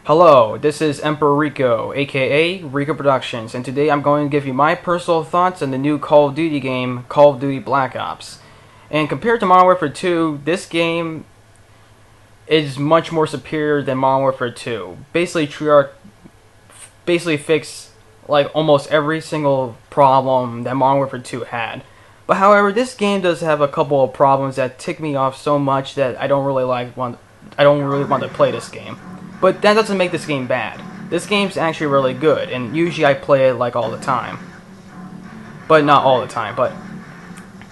Hello, this is Emperor Reko, aka Reko Productions, and today I'm going to give you my personal thoughts on the new Call of Duty game, Call of Duty Black Ops. And compared to Modern Warfare 2, this game is much more superior than Modern Warfare 2. Basically, Treyarch fixed like almost every single problem that Modern Warfare 2 had. But however, this game does have a couple of problems that tick me off so much that I don't really want to play this game. But that doesn't make this game bad. This game's actually really good, and usually I play it like all the time. But not all the time, but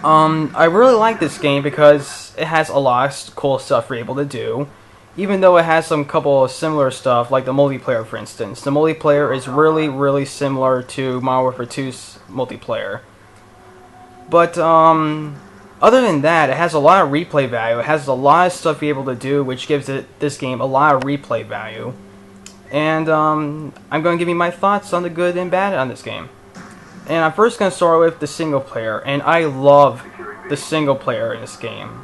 I really like this game because it has a lot of cool stuff you're able to do. Even though it has some couple of similar stuff, like the multiplayer for instance. The multiplayer is really similar to Modern Warfare 2's multiplayer. But other than that, it has a lot of replay value. It has a lot of stuff you're able to do, which gives this game a lot of replay value. And I'm going to give you my thoughts on the good and bad on this game. And I'm first going to start with the single player. And I love the single player in this game.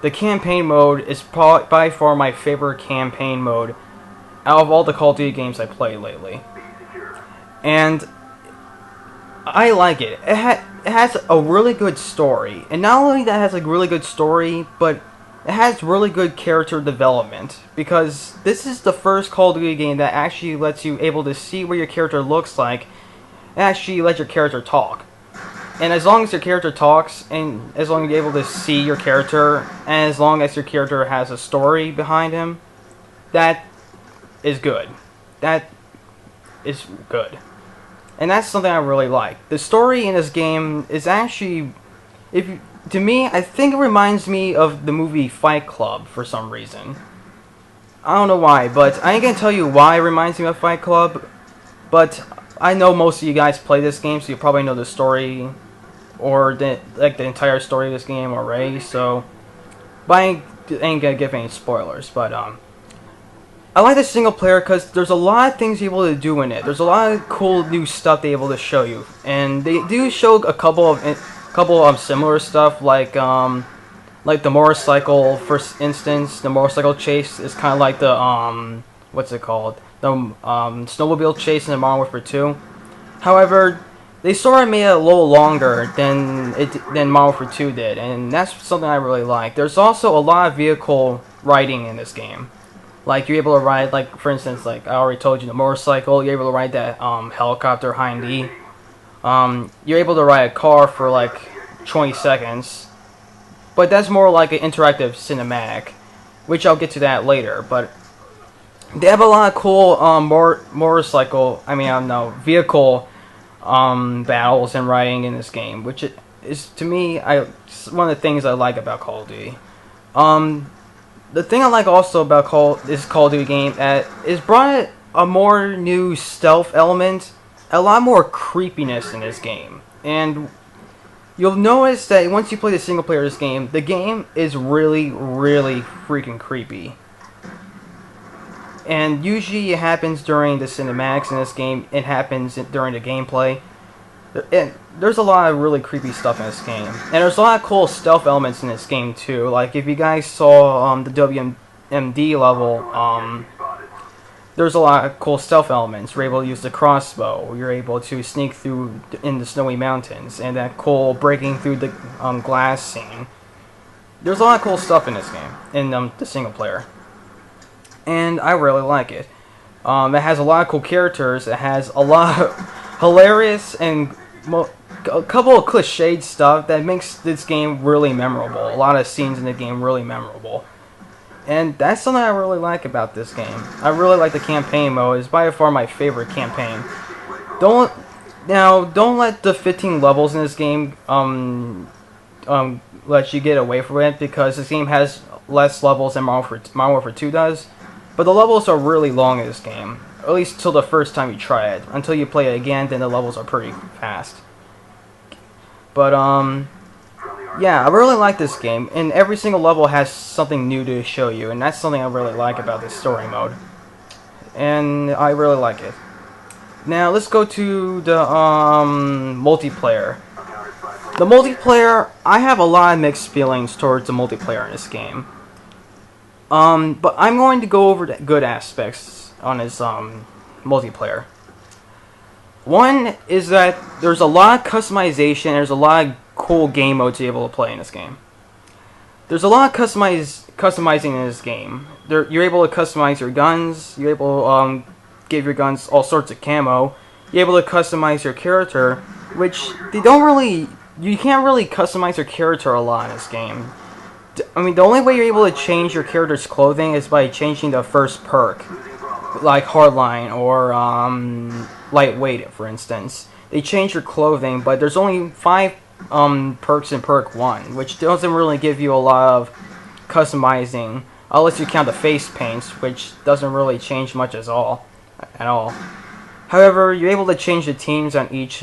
The campaign mode is by far my favorite campaign mode out of all the Call of Duty games I played lately. And I like it. It has a really good story, and not only that it has a really good story, but it has really good character development, because this is the first Call of Duty game that actually lets you able to see what your character looks like, and actually let your character talk. And as long as your character talks, and as long as you're able to see your character, and as long as your character has a story behind him, that is good. That is good. And that's something I really like. The story in this game is actually, to me, I think it reminds me of the movie Fight Club for some reason. I don't know why, but I ain't gonna tell you why it reminds me of Fight Club. But I know most of you guys play this game, so you probably know the story, or the entire story of this game already. So, but I ain't gonna give any spoilers. But I like the single player because there's a lot of things you're able to do in it. There's a lot of cool new stuff they're able to show you, and they do show a couple of similar stuff, like the motorcycle. For instance, the motorcycle chase is kind of like the what's it called? The snowmobile chase in Modern Warfare 2. However, they sort of made it a little longer than Modern Warfare 2 did, and that's something I really like. There's also a lot of vehicle riding in this game. Like, you're able to ride, like, for instance, like I already told you, the motorcycle. You're able to ride that helicopter Hind-E. You're able to ride a car for like 20 seconds. But that's more like an interactive cinematic, which I'll get to that later. But they have a lot of cool vehicle battles and riding in this game, which is, to me, one of the things I like about Call of Duty. The thing I like also about this Call of Duty game is brought a more new stealth element, a lot more creepiness in this game. And you'll notice that once you play the single player of this game, the game is really freaking creepy. And usually it happens during the cinematics in this game, it happens during the gameplay. And there's a lot of really creepy stuff in this game. And there's a lot of cool stealth elements in this game too. Like, if you guys saw the WMD level, there's a lot of cool stealth elements. You're able to use the crossbow. You're able to sneak through in the snowy mountains. And that cool breaking through the glass scene. There's a lot of cool stuff in this game, in the single player. And I really like it. It has a lot of cool characters. It has a lot of hilarious and a couple of cliched stuff that makes this game really memorable. A lot of scenes in the game really memorable. And that's something I really like about this game. I really like the campaign mode. It's by far my favorite campaign. Don't let the 15 levels in this game let you get away from it, because this game has less levels than Modern Warfare 2 does. But the levels are really long in this game. At least till the first time you try it. Until you play it again, then the levels are pretty fast. But, yeah, I really like this game. And every single level has something new to show you. And that's something I really like about this story mode. And I really like it. Now, let's go to the, multiplayer. The multiplayer, I have a lot of mixed feelings towards the multiplayer in this game. But I'm going to go over the good aspects multiplayer. One is that there's a lot of customization. There's a lot of cool game modes you're able to play in this game. There's a lot of customizing in this game. You're able to customize your guns. You're able to give your guns all sorts of camo. You're able to customize your character, which you can't really customize your character a lot in this game. I mean, the only way you're able to change your character's clothing is by changing the first perk, like Hardline or Lightweight, for instance. They change your clothing, but there's only 5 perks in perk 1, which doesn't really give you a lot of customizing, unless you count the face paints, which doesn't really change much at all. However, you're able to change the teams on each.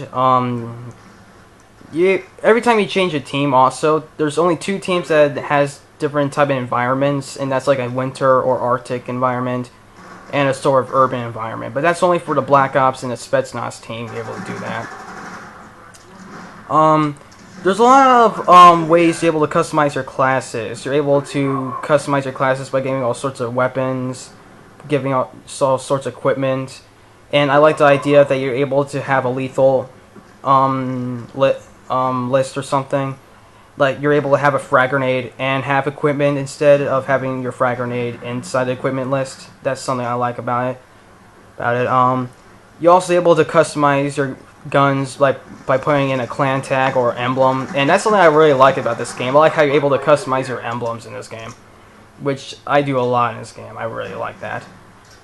Every time you change a team, also, there's only 2 teams that has different type of environments, and that's like a winter or Arctic environment, and a sort of urban environment. But that's only for the Black Ops and the Spetsnaz team to be able to do that. There's a lot of ways you're able to customize your classes. You're able to customize your classes by giving all sorts of weapons, giving all sorts of equipment, and I like the idea that you're able to have a lethal list or something. Like, you're able to have a frag grenade and have equipment instead of having your frag grenade inside the equipment list. That's something I like about it. You're also able to customize your guns by putting in a clan tag or emblem, and that's something I really like about this game. I like how you're able to customize your emblems in this game, which I do a lot in this game. I really like that.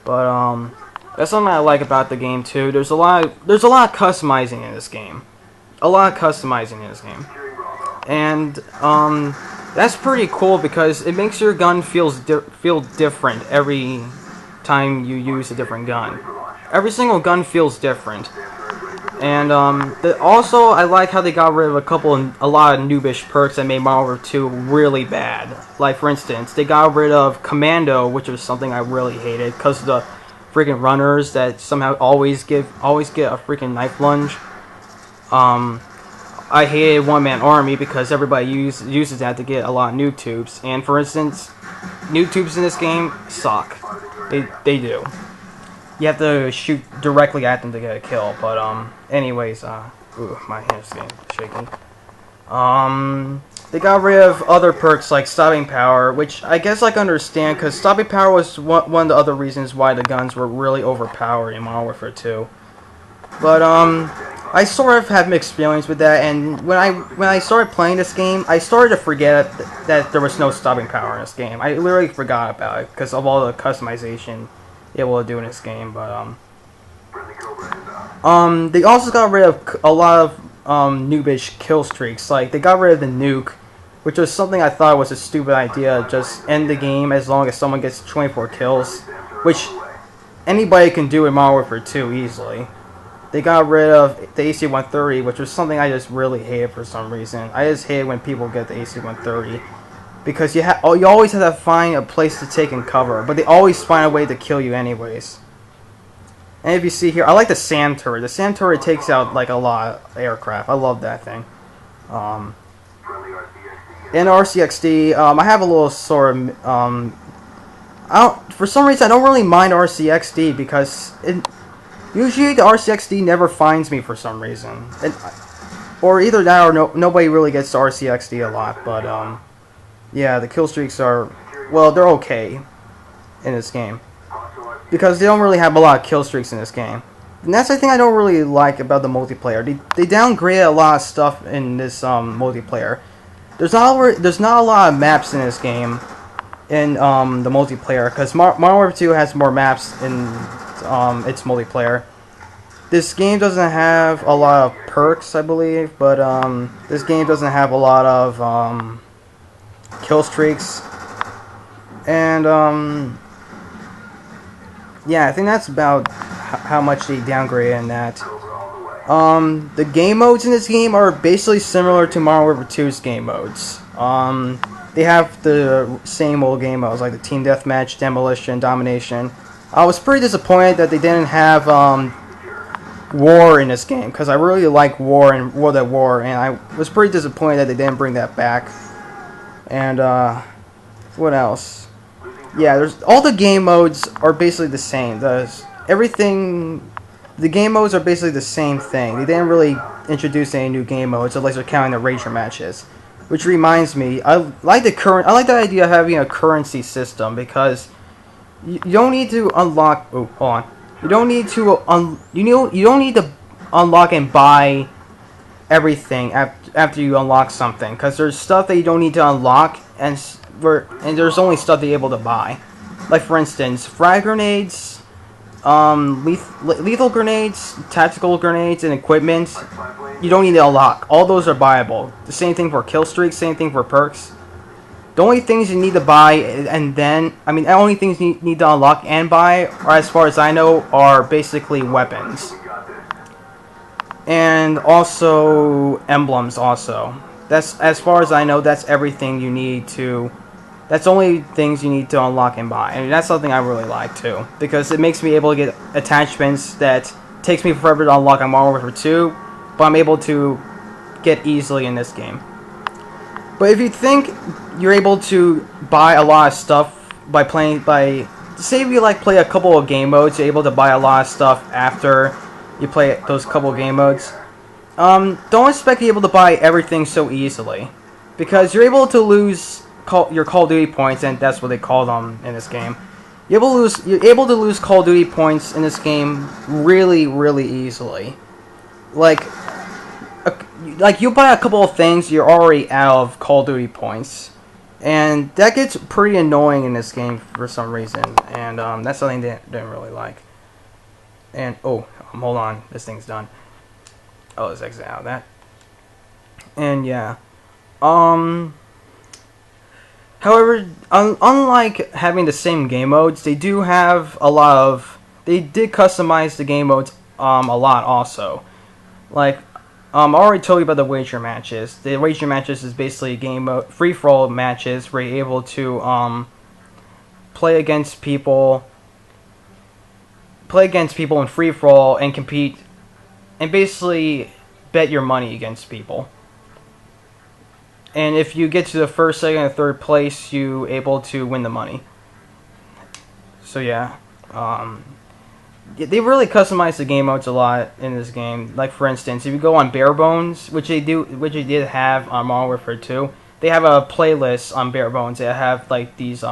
But that's something I like about the game too. There's a lot of customizing in this game. And that's pretty cool because it makes your gun feel different every time you use a different gun. Every single gun feels different. And also, I like how they got rid of a lot of noobish perks that made Modern Warfare 2 really bad. Like, for instance, they got rid of Commando, which was something I really hated because of the freaking runners that somehow always get a freaking knife lunge. I hated one-man army because everybody uses that to get a lot of noob tubes. And for instance, noob tubes in this game suck. They do. You have to shoot directly at them to get a kill. But anyways, ooh, my hand's getting shaky. They got rid of other perks like stopping power, which I guess I can understand because stopping power was one of the other reasons why the guns were really overpowered in Modern Warfare 2. But I sort of have mixed feelings with that, and when I started playing this game, I started to forget that there was no stopping power in this game. I literally forgot about it because of all the customization you're able to do in this game. But they also got rid of a lot of noobish kill streaks. Like, they got rid of the nuke, which was something I thought was a stupid idea. Just end the game as long as someone gets 24 kills, which anybody can do in Modern Warfare 2 easily. They got rid of the AC-130, which was something I just really hated for some reason. I just hate when people get the AC-130 because you always have to find a place to take and cover, but they always find a way to kill you anyways. And if you see here, I like the SAM turret. The SAM turret takes out like a lot of aircraft. I love that thing. In RCXD, I have a little sort of for some reason I don't really mind RCXD because usually the RCXD never finds me for some reason. Or either that or nobody really gets to RCXD a lot. But yeah, the kill streaks are, well, they're okay in this game. Because they don't really have a lot of kill streaks in this game. And that's the thing I don't really like about the multiplayer. They downgraded a lot of stuff in this multiplayer. There's not a lot of maps in this game in the multiplayer. Because Modern Warfare 2 has more maps in its multiplayer. This game doesn't have a lot of perks, I believe, but this game doesn't have a lot of kill streaks, and yeah, I think that's about how much they downgraded in that. The game modes in this game are basically similar to Modern Warfare 2's game modes. They have the same old game modes like the Team Deathmatch, Demolition, Domination. I was pretty disappointed that they didn't have War in this game, because I really like War and World at War, and I was pretty disappointed that they didn't bring that back. And what else? Yeah, there's all the game modes are basically the same. The game modes are basically the same thing. They didn't really introduce any new game modes unless they're counting the ranger matches. Which reminds me, I like the idea of having a currency system because you don't need to unlock. Oh, hold on. You don't need to you don't need to unlock and buy everything after you unlock something because there's stuff that you don't need to unlock and there's only stuff that you're able to buy. Like for instance, frag grenades, lethal grenades, tactical grenades, and equipment. You don't need to unlock. All those are buyable. The same thing for kill streaks. Same thing for perks. The only things you need to buy the only things you need to unlock and buy, are, as far as I know, are basically weapons. And also emblems also. That's, as far as I know, that's everything you need to... That's only things you need to unlock and buy. And that's something I really like, too. Because it makes me able to get attachments that takes me forever to unlock on Modern Warfare 2, but I'm able to get easily in this game. But if you think you're able to buy a lot of stuff by say if you play a couple of game modes, you're able to buy a lot of stuff after you play those couple of game modes. Don't expect to be able to buy everything so easily, because you're able to lose your Call of Duty points, and that's what they call them in this game. You're able to lose Call of Duty points in this game really, really easily. Like you buy a couple of things, you're already out of Call of Duty points. And that gets pretty annoying in this game for some reason. And that's something that I didn't really like. And, hold on. This thing's done. Oh, let's exit out of that. And, yeah. However, unlike having the same game modes, they do have a lot of... They did customize the game modes a lot also. Like... I already told you about the wager matches. The wager matches is basically game mode, free-for-all matches where you're able to play against people in free-for-all and compete, and basically bet your money against people. And if you get to the first, second, and third place, you're able to win the money. So yeah, they really customize the game modes a lot in this game. Like for instance, if you go on Bare Bones, which they did have on Modern Warfare 2, they have a playlist on Bare Bones. They have like these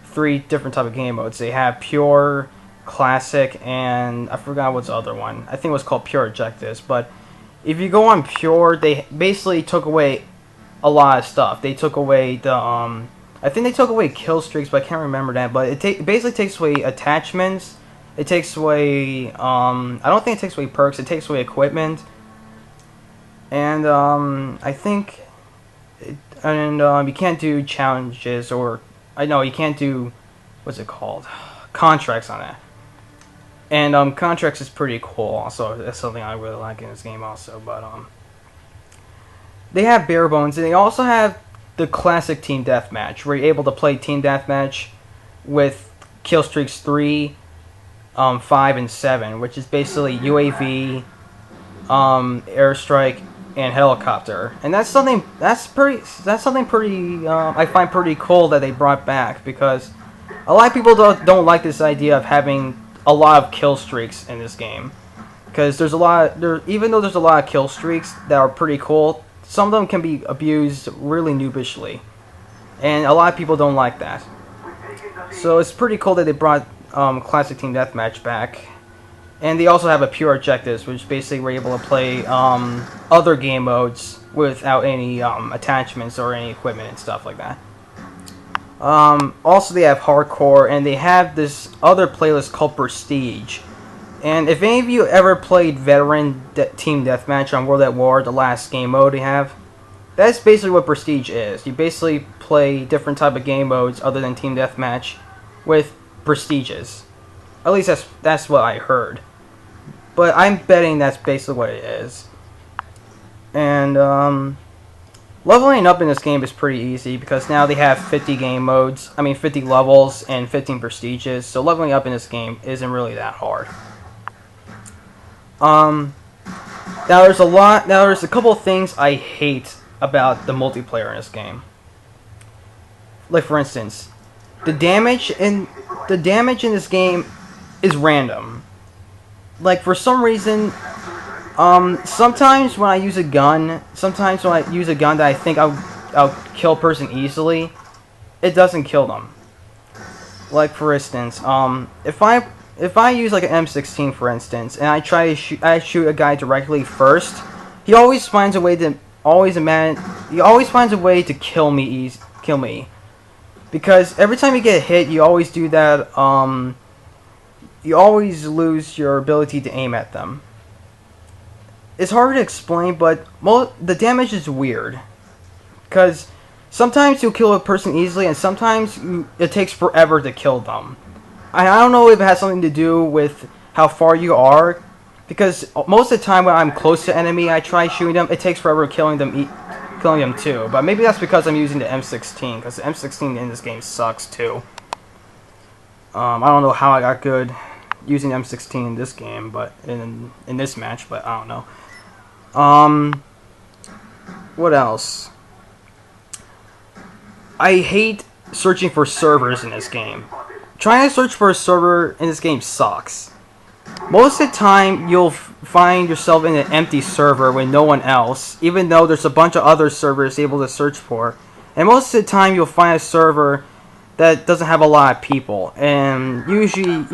3 different type of game modes. They have Pure, Classic, and I forgot what's the other one. I think it was called Pure Objectives. But if you go on Pure, they basically took away a lot of stuff. They took away the I think they took away kill streaks, but I can't remember that. But it basically takes away attachments. It takes away, I don't think it takes away perks, it takes away equipment. And, I think, you can't do challenges, or, I know, you can't do, what's it called? Contracts on that. And, contracts is pretty cool also. That's something I really like in this game also, but, they have Bare Bones, and they also have the classic Team Deathmatch, where you're able to play Team Deathmatch with Killstreaks 3, 5 and 7, which is basically UAV, airstrike, and helicopter, and that's something pretty I find pretty cool that they brought back, because a lot of people don't like this idea of having a lot of kill streaks in this game, because even though there's a lot of kill streaks that are pretty cool, some of them can be abused really noobishly, and a lot of people don't like that. So it's pretty cool that they brought Classic Team Deathmatch back. And they also have a Pure Objectives, which basically we're able to play other game modes without any attachments or any equipment and stuff like that. Also, they have Hardcore, and they have this other playlist called Prestige. And if any of you ever played Veteran Team Deathmatch on World at War, the last game mode they have, that's basically what Prestige is. You basically play different type of game modes other than Team Deathmatch with prestiges. At least that's what I heard. But I'm betting that's basically what it is. And leveling up in this game is pretty easy, because now they have 50 50 levels and 15 prestiges. So leveling up in this game isn't really that hard. Now there's a couple of things I hate about the multiplayer in this game. Like for instance, the damage in this game is random. Like for some reason, sometimes when I use a gun, that I think I'll kill a person easily, it doesn't kill them. Like for instance, if I use like an M16 for instance, and I shoot a guy directly first, he always finds a way to kill me. Because every time you get hit, you always do that. You always lose your ability to aim at them. It's hard to explain, but the damage is weird. Because sometimes you'll kill a person easily, and sometimes it takes forever to kill them. I don't know if it has something to do with how far you are, because most of the time when I'm close to enemy, I try shooting them. It takes forever killing them too. But maybe that's because I'm using the M16, because the M16 in this game sucks too. I don't know how I got good using M16 in this game, but in this match, but I don't know. What else? I hate searching for servers in this game. Trying to search for a server in this game sucks. Most of the time, you'll find yourself in an empty server with no one else, even though there's a bunch of other servers able to search for. And most of the time, you'll find a server that doesn't have a lot of people. And usually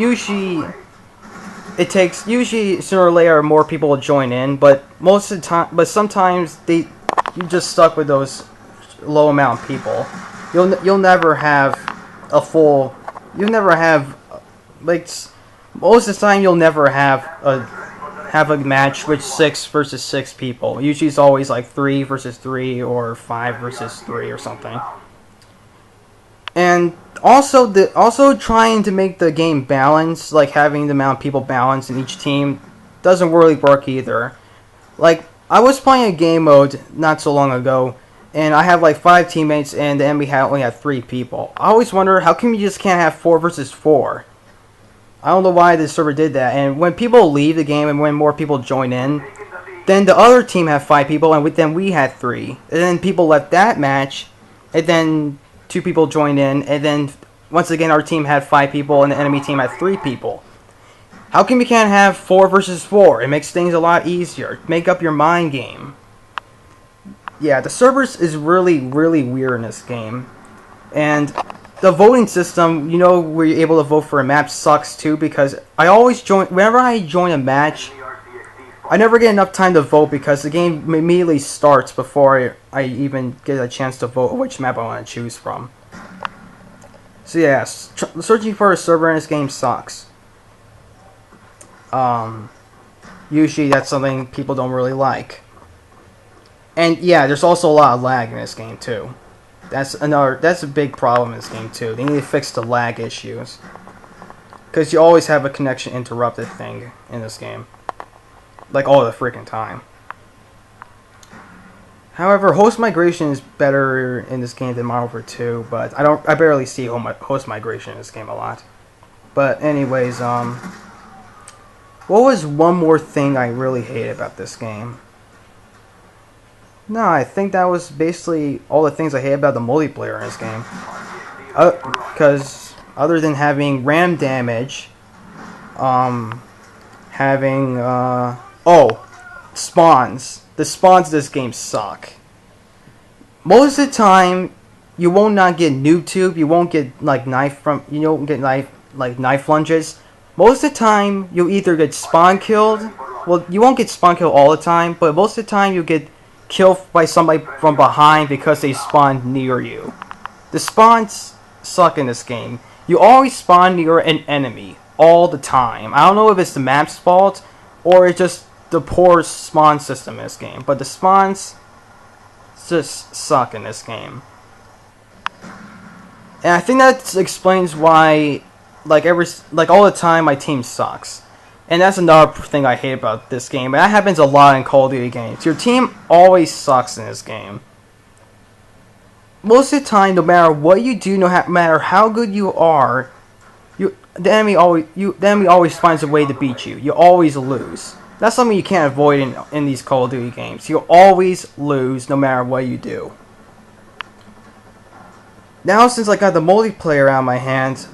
sooner or later more people will join in. But sometimes you're just stuck with those low amount of people. You'll never have a full. You'll never have like. Most of the time, you'll never have a match with 6 versus 6 people. Usually, it's always like 3 versus 3 or 5 versus 3 or something. And also trying to make the game balanced, like having the amount of people balanced in each team, doesn't really work either. Like I was playing a game mode not so long ago, and I had like 5 teammates, and the enemy only had 3 people. I always wonder how come you just can't have 4 versus 4. I don't know why this server did that. And when people leave the game and when more people join in, then the other team had 5 people and then we had 3. And then people left that match, and then 2 people joined in, and then once again our team had 5 people and the enemy team had 3 people. How come you can't have 4 versus 4? It makes things a lot easier. Make up your mind game. Yeah, the servers is really, really weird in this game. And the voting system, where you're able to vote for a map sucks too, because whenever I join a match, I never get enough time to vote because the game immediately starts before I even get a chance to vote which map I want to choose from. So yeah, searching for a server in this game sucks. Usually that's something people don't really like. And yeah, there's also a lot of lag in this game too. That's a big problem in this game too. They need to fix the lag issues. Because you always have a connection interrupted thing in this game. Like all the freaking time. However, host migration is better in this game than Modern Warfare 2, but I barely see host migration in this game a lot. But anyways, what was one more thing I really hate about this game? No, I think that was basically all the things I hate about the multiplayer in this game. Because other than having RAM damage, spawns. The spawns in this game suck. Most of the time, you will not get noob tube. You won't get knife lunges. Most of the time, you'll either get spawn killed. Well, you won't get spawn killed all the time, but most of the time you'll get killed by somebody from behind because they spawned near you. The spawns suck in this game. You always spawn near an enemy all the time. I don't know if it's the map's fault or it's just the poor spawn system in this game, but the spawns just suck in this game. And I think that explains why all the time my team sucks. And that's another thing I hate about this game. And that happens a lot in Call of Duty games. Your team always sucks in this game. Most of the time, no matter what you do, no matter how good you are, the enemy always finds a way to beat you. You always lose. That's something you can't avoid in these Call of Duty games. You always lose no matter what you do. Now, since I got the multiplayer out of my hands,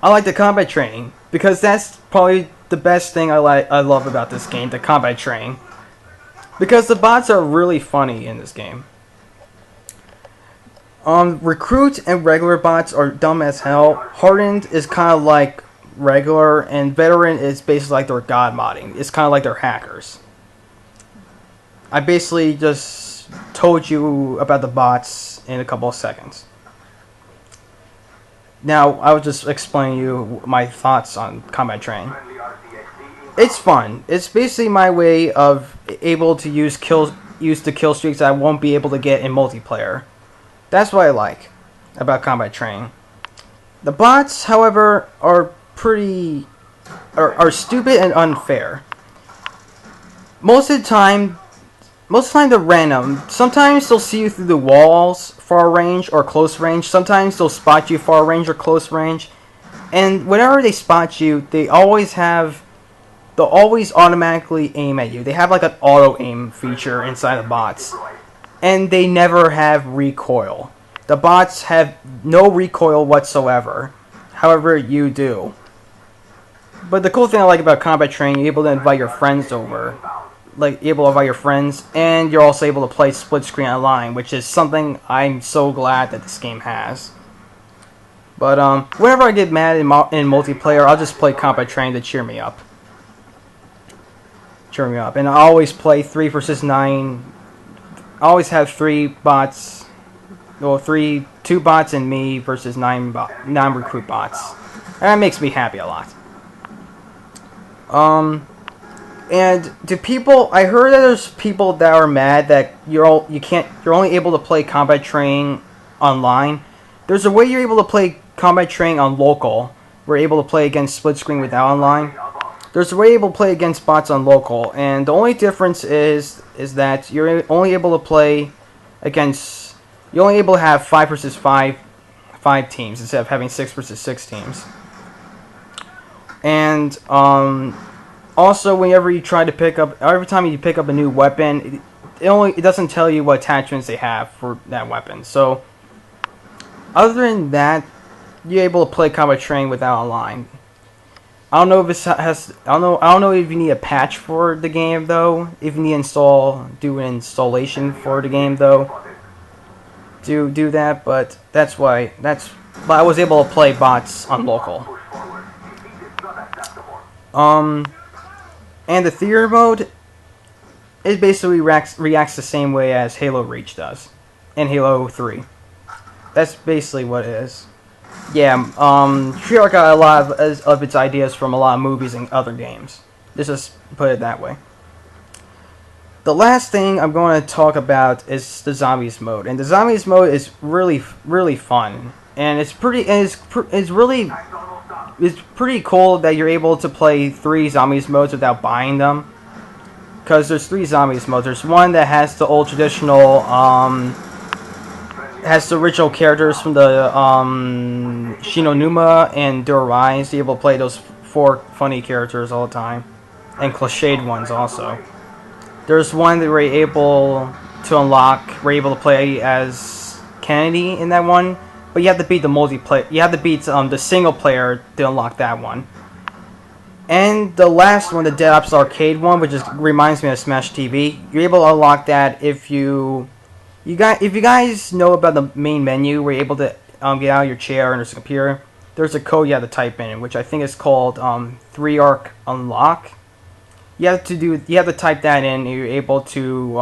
I like the combat training because that's probably the best thing I love about this game, the combat training. Because the bots are really funny in this game. Recruit and regular bots are dumb as hell. Hardened is kind of like regular, and veteran is basically like their god modding. It's kind of like they're hackers. I basically just told you about the bots in a couple of seconds. Now, I will just explain you my thoughts on combat training. It's fun. It's basically my way of able to use the kill streaks I won't be able to get in multiplayer. That's what I like about combat training. The bots, however, are stupid and unfair. Most of the time they're random. Sometimes they'll see you through the walls, far range or close range. Sometimes they'll spot you far range or close range. And whenever they spot you, they'll always automatically aim at you. They have like an auto aim feature inside the bots. And they never have recoil. The bots have no recoil whatsoever. However, you do. But the cool thing I like about combat training, you're able to invite your friends over. Like, you're able to invite your friends, and you're also able to play split screen online, which is something I'm so glad that this game has. But, whenever I get mad in multiplayer, I'll just play combat training to cheer me up. And I always play 3 versus 9. I always have 3 bots. Well, 2 bots and me versus 9 non-recruit bots. And that makes me happy a lot. And to people, I heard that there's people that are mad that you're only able to play combat training online. There's a way you're able to play combat training on local. We're able to play against split screen without online. There's a way you're able to play against bots on local, and the only difference is that you're only able to play against. You're only able to have 5 versus 5 teams instead of having 6 versus 6 teams. And also, whenever you try to every time you pick up a new weapon, it doesn't tell you what attachments they have for that weapon. So, other than that, you're able to play combat training without online. I don't know if this has. I don't know if you need a patch for the game though. If you need to do an installation for the game though. Do that, but that's why. But I was able to play bots on local. And the theater mode, it basically reacts the same way as Halo Reach does, in Halo 3. That's basically what it is. Yeah, Treyarch got a lot of its ideas from a lot of movies and other games. Let's just put it that way. The last thing I'm going to talk about is the zombies mode, and the zombies mode is really fun, and it's pretty cool that you're able to play 3 zombies modes without buying them. Because there's 3 zombies modes. There's one that has the old traditional, has the original characters from the Shinonuma and Durai. So you're able to play those 4 funny characters all the time. And cliched ones also. There's one that we're able to unlock. We're able to play as Kennedy in that one. But you have to beat the multiplayer. You have to beat the single player to unlock that one. And the last one, the Dead Ops Arcade one, which reminds me of Smash TV. You're able to unlock that if if you guys know about the main menu, where you're able to get out of your chair and there's a computer. There's a code you have to type in, which I think is called 3-arc unlock. You have to type that in, and you're able to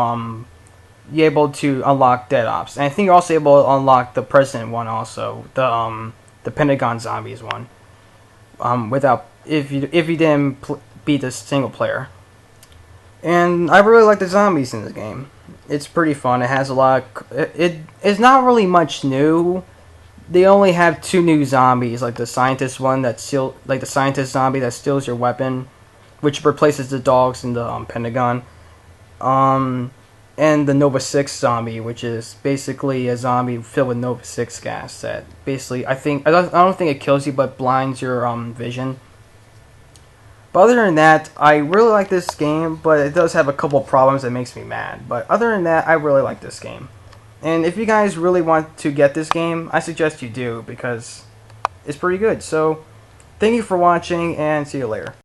unlock Dead Ops, and I think you're also able to unlock the President one, also the Pentagon Zombies one. Without if you didn't beat the single player, and I really like the zombies in this game. It's pretty fun. It has a lot. It's not really much new. They only have 2 new zombies, like the scientist one the scientist zombie that steals your weapon, which replaces the dogs in the Pentagon. And the Nova 6 zombie, which is basically a zombie filled with Nova 6 gas that basically I don't think it kills you, but blinds your vision. But other than that, I really like this game, but it does have a couple problems that makes me mad. But other than that, I really like this game. And if you guys really want to get this game, I suggest you do, because it's pretty good. So, thank you for watching, and see you later.